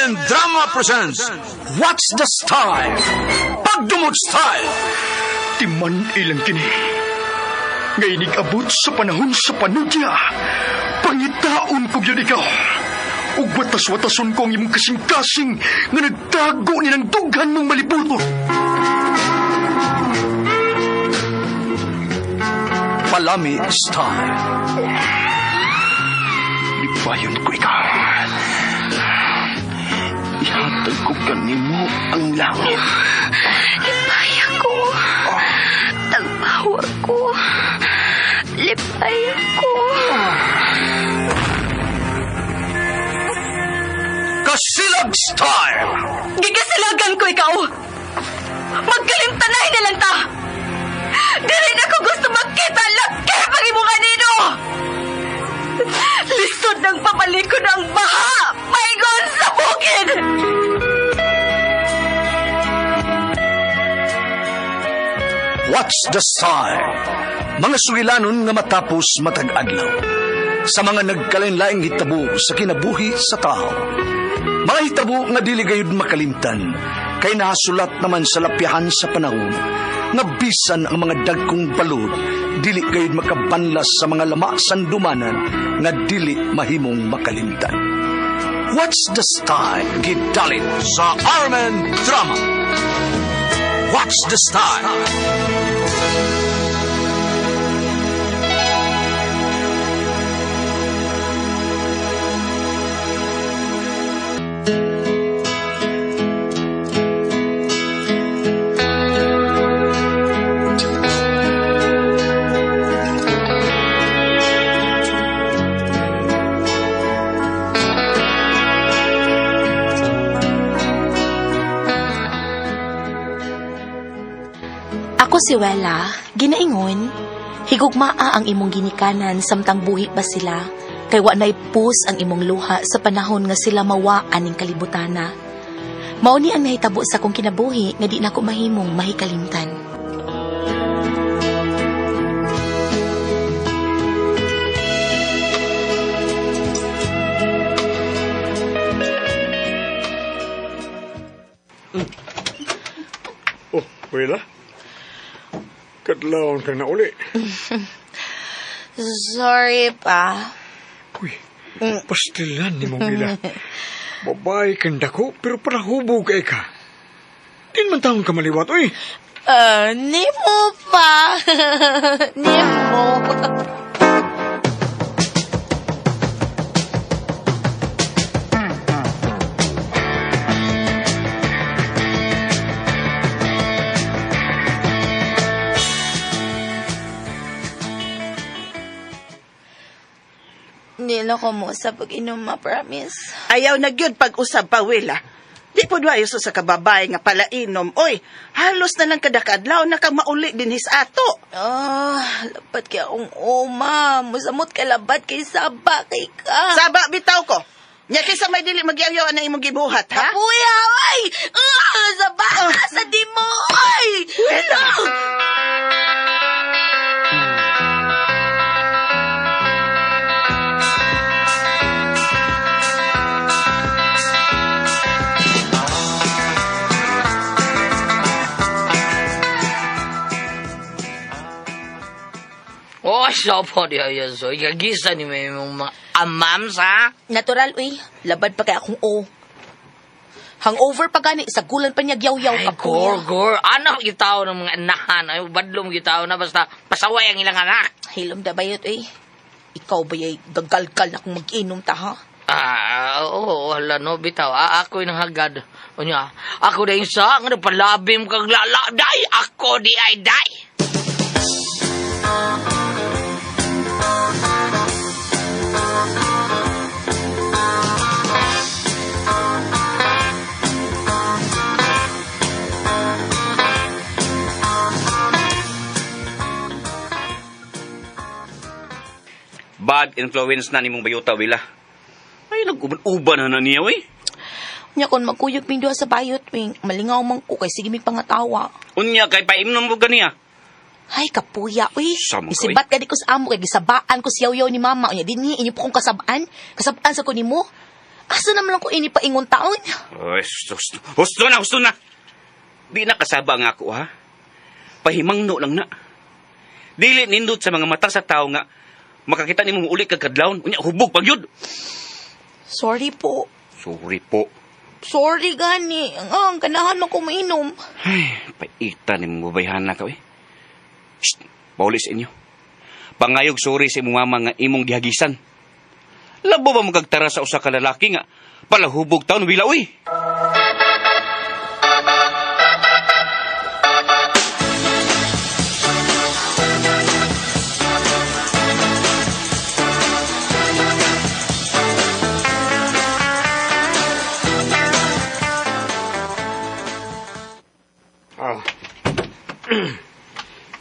Armen Drama presents What's the Style? Pagdumot Style! Timan ilang kini. Ngay nag-abot sa panahon sa panudya. Pangitaon ko yun ikaw. Ug watas-watason ko ang imong kasing-kasing nga nagtago ni ng dughan mong malibuto. Palami Style. Ibayon ko ikaw. Ihatag ko kanimo ang langit. Lipaya ko. Tagpawa ko. Lipaya ko. Kasilag Style! Gigasilagan ko ikaw. Magkalimtanay na lang ta. Dili na ko gusto magkita laki pag imo kanino. Lisod ng papalikod ang baha. Maygon sa bukid. What's the Style? Mga sugilanon nga matapos matag-adlaw. Sa mga nagkalain-laing hitabo sa kinabuhi sa tao. Mga hitabo nga dili gayud makalimtan, kay nasulat naman sa lapyahan sa panahon, nga bisan ang mga dagkong balod, dili gayud makabanlas sa mga lama sandumanan, nga dili mahimong makalimtan. What's the Style? Gidalit sa Armen Drama. What's the Style? Ako si Wela, ginaingon, higugmaa ang imong ginikanan samtang buhi ba sila, kay wa nay pus ang imong luha sa panahon nga sila mawaan ning kalibutana. Mauni ang nahitabo sa kong kinabuhi nga di na ko mahimong mahikalimtan. Oh, Wela. Kadlawon ka na uli. Sorry pa. Uy, pastilan ni mong Wela. Babae kang dako, pero para hubog kay ka. Di man taong ka maliwat, uy. Nemo pa. Nemo. Nila ko mo sa pag-inom, promise. Ayaw na gyud pag-usab pa, Wela. Di po dwa sa kababae nga palainom. Oy, halos na lang kadakadlaw na kang mauli din his ato. Labat kay akong oma. Musamot ka labat kay Saba kay ka. Saba, bitaw ko. Nya kaysa may dili magyaw-yaw na imong gibuhat, ha? Kapuya, ay! Saba, sa di mo, ay! Wela! Oh, sopo di ayo so. Ikagisa ni may mga amam sa. Natural, uy. Labad pa kay akong o. Hangover pa gani. Sa gulan pa niya yaw-yaw Ay, ka gor. Anak gitaw ng mga anahan. Ay, badlong gitaw na basta pasaway ang ilang anak. Hilom da bayot, uy. Ikaw ba yay gagalgal na kung mag-inom ta, ha? Oo, wala no, bitaw. Ako'y nanghagad. O niya, ako na isa, nga nagpalabim kang day. Ako di ay day. Bad influence na ni mong bayuta, Wela. Ay, nag-uban na niya, wey. Nya kon magkuyog ping duha sa bayot, ping malingaw man ko kay sige mi pangatawa. Unya, kay paimnom mo ganiya. Ay, kapuya, uy. Sama ka, Isibat ka di ko sa amo, kay gisabaan ko siyaw-yaw ni mama. Unya, din inyo po kong kasabaan. Kasabaan sa ko ni mo. Asa naman lang ko ini paingon taon? Oy, husto na. Di na kasaba nga ako, ha? Pahimangno lang na. Dili nindot sa mga mata sa tao nga makakita ni mong uli kagkadlawon. Unya, hubog pag yun. Sorry po. Sorry po. Sorry gani. Ang ganahan mo ko mainom. Ay, paita ni mong babayhan na ka, eh. Shh, pauli sa inyo. Pangayog sorry sa imong mama nga imong gihagisan. Labo ba magagtara sa usa ka lalaki nga palahubog taon wila, uy?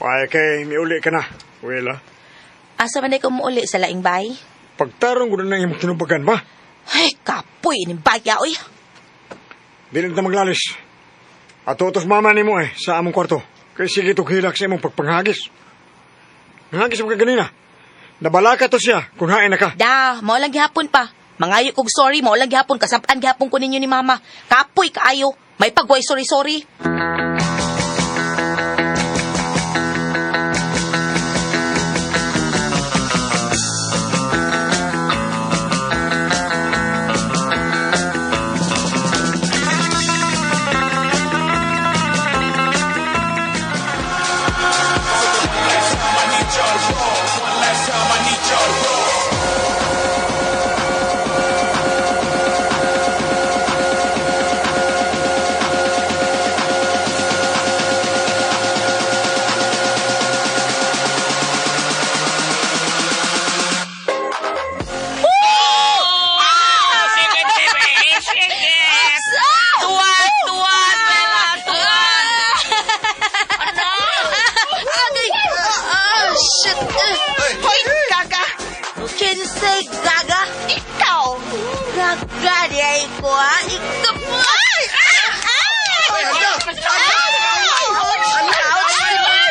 Paya kay miuli ka na, Wela. Asa man ko muuli sa laing bay? Pagtarong ko na ng imong tinubagan ba? Ay, kapoy ni bagya oy. Dili na maglalis. At utos mama ni mo sa among kwarto. Kaya sige hilak sa imong pagpanghagis. Nanghagis mo ka ganina. Nabalaka to siya kung hain na ka. Da, mao lang gihapon pa. Mangayo kog sorry, mao lang gihapon kasab-an gihapon ko ninyo ni mama. Kapoy kaayo. May pagway sorry. Hoy, Gaga! Kinsay gaga? Ikaw! Gaga di ay ko ha? Ikaw po! Ay!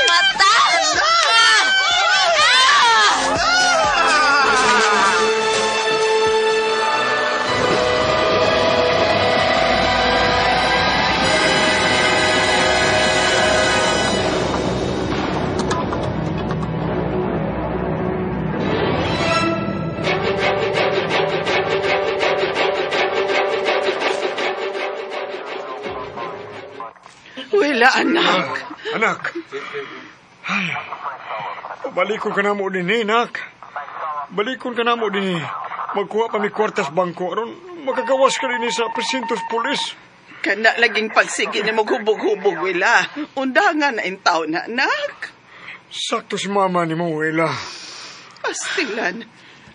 Mata! Wala, anak. Anak. Ay. Balikon ka na mo din nak. Balikon ka na mo din Magkuha pa mi kwartas bangko aron magagawas ka rin sa presintos pulis. Kana laging pagsige ni maghubog-hubog, Wala. Undangan na intaw na, anak. Sakto si mama ni mo, Wela. Pastilan.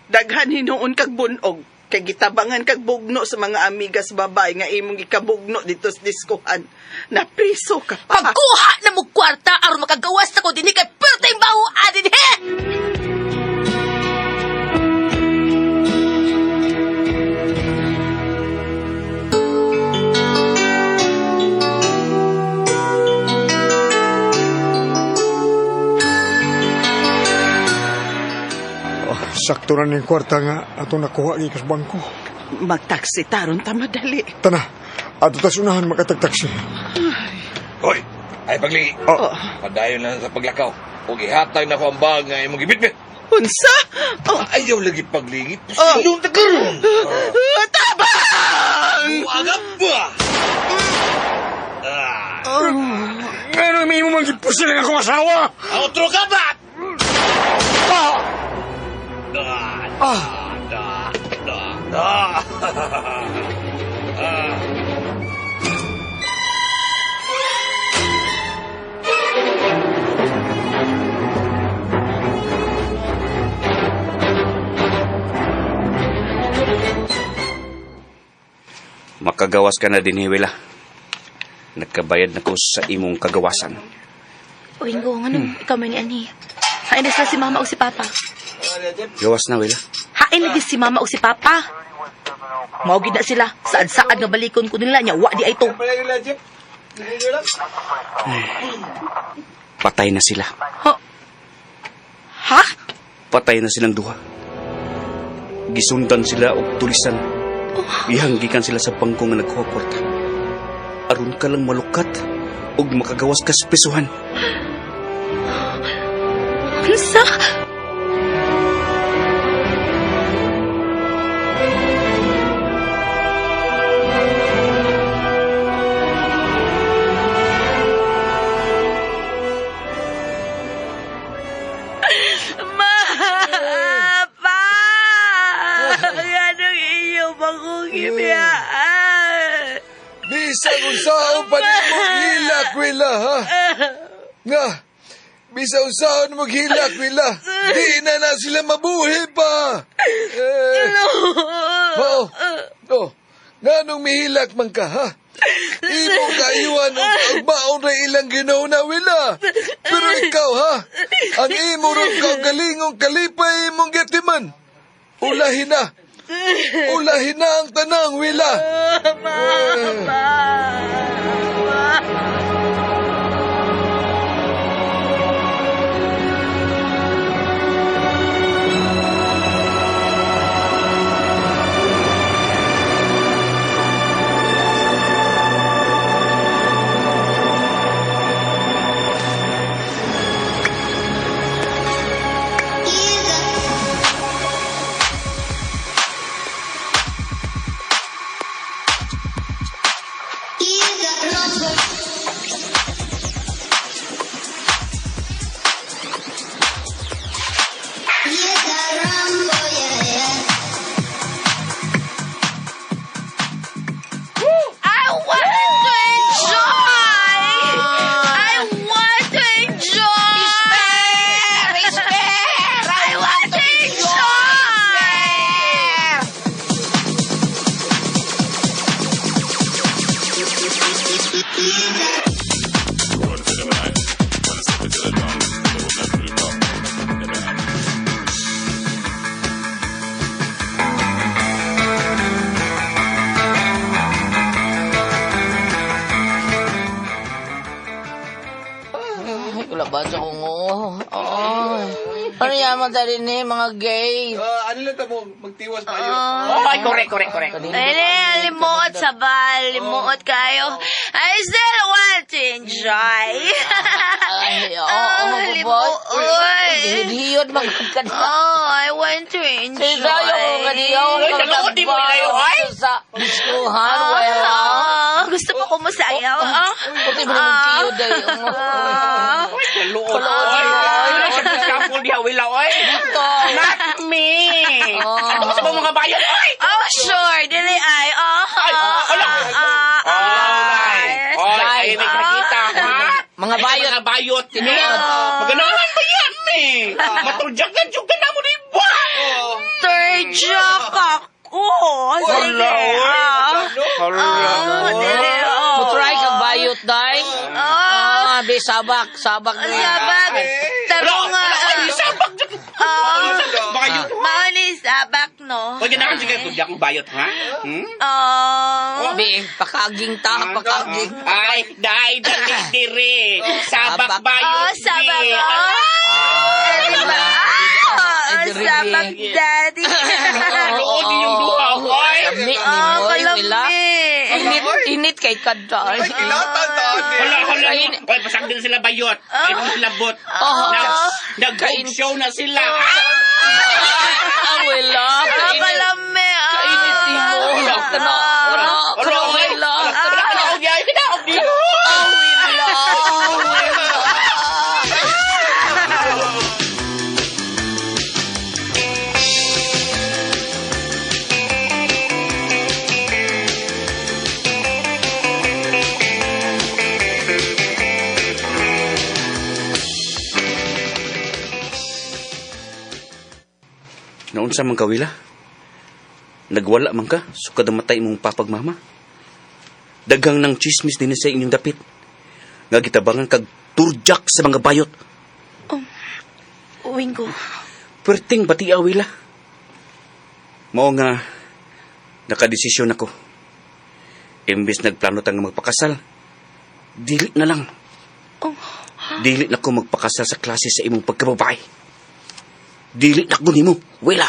Daghan hinuon kag bunog. Kay gitabangan kag bugno sa mga amigas babay nga imong gikabugno dito sa diskuhan. Napriso ka pa. Pagkuha na mo kwarta aron makagawas ako dinhi kay pertay baho adin he. Sakto na ning kwarta nga ato nakuha gikas bangko. Magtaksi taron ta madali. Tana, ato tas unahan makatagtaksi. Hoy, ay paglingi. Oh. Padayon lang sa paglakaw. O gihatag na ko ang bag nga imong gibitbit. Unsa? Oh, Ayaw lagi paglingi. Pusilong tagaroon. tabang! Agap ba? Ngayon may mo magipusin lang akong asawa. Outro ka ba? Makagawas ka na din, Wela. Nagkabayad na ko sa imong kagawasan. Uwinggo, ikaw man ni ani. Hain na sila si mama o si papa. Gawas na, Wela. Hain lagi si mama o si papa. Maugid na sila. Saan-saan nga balikon ko nila niya. Wa di ay to. Patay na sila. Ha? Patay na silang duha. Gisundan sila og tulisan Ihang gikan sila sa bangko nga nagkukwarta. Aron ka lang malukat ug makagawas ka sa prisuhan. Unsa? Ma! Pa! Anong iyo magugibiyaan? Bisag usaon pa ni mo hilak, Wila, ha? Nga, bisag usaon mo hilak, Wila. Di na sila mabuhi pa. Nganong mihilak man ka, ha? Imo kayuan o agbaon na ilang ginauna, Wila. Pero ikaw, ha? Ang imo ron ka galingong kalipay imong getiman. Ulahin na. Ulahin na ang tanang, Wila. Labas ako ngo. Ano yaman tali ni mga gay? Ano lang mo, magtiwas pa yun. Ay, correct. Ay, limuot sa bal. Limuot kayo. I still want to enjoy. Ay, limuot. Hihiyod magkagkad. I want to enjoy. Sayo ko kadiyaw. Nanood di mo kayo, ay? Sa diskuhan, Gusto mo kumusayaw? Puti mo naman kiyo dahil. Kaluod. Kapul diha, Wila, oy. Not me. Ano sa mga bayan, oy? Oh, sure. Dili ay. Ay, may kakita, ha? Mga bayot. Mga bayot. Maganahan ba yan, eh? Matuljagan yung ka na mo ni ba? Turjak ako. Sige. Dili. Mutry kag bayot, day. Di sabak. Sabag. Taro nga. Sabak. Bayot. Mauni sabak, no? Huwag na kasi kayo tuljak ng bayot, ha? Di, pakaging ta, pakaging. Ay, dahil dahil dire. Sabak bayot. Sabak. Sabak, daddy. Noon din yung duha, oy. Sabni, nimoy, Wila. Init kay kaday. Hala. Oy, pasag din sila bayot. Ay, sila bot. Nag-food show na sila. Wila. Kalame. Kainit mo. Kana, Wila. Naunsa man ka, Wila? Nagwala man ka, sukad ang matay mong papagmama. Daghang ng chismis din sa inyong dapit. Nga gitabangan kag turjak sa mga bayot. Uwing ko. Perting pati Wila. Mao nga, nakadesisyon ako. Imbes nagplano tang magpakasal, dili na lang. Dili na ko magpakasal sa klase sa imong pagkababae. Dili na ko nimo, Wila.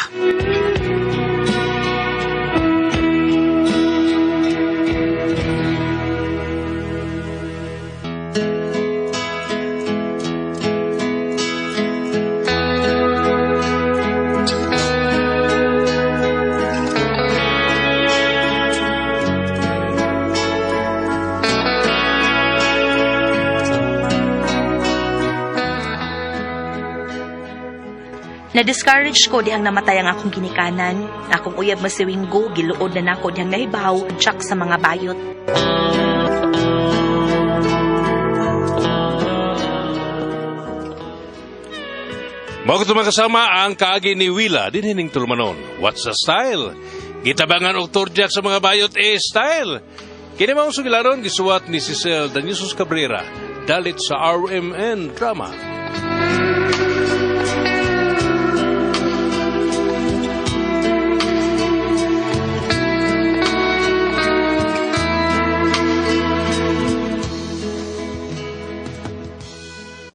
Na-discourage ko dihang namatay ang akong ginikanan. Akong uyab masiwinggo, giluod na nako dihang nahibaw, tsak sa mga bayot. Mga kasama ang kaagi ni Willa din hining tulmanon. What's the style? Gitabangan og turjak sa mga bayot style. Kini mao sugilaron gisuwat ni Cecil Daniusos Cabrera dalit sa RMN Drama.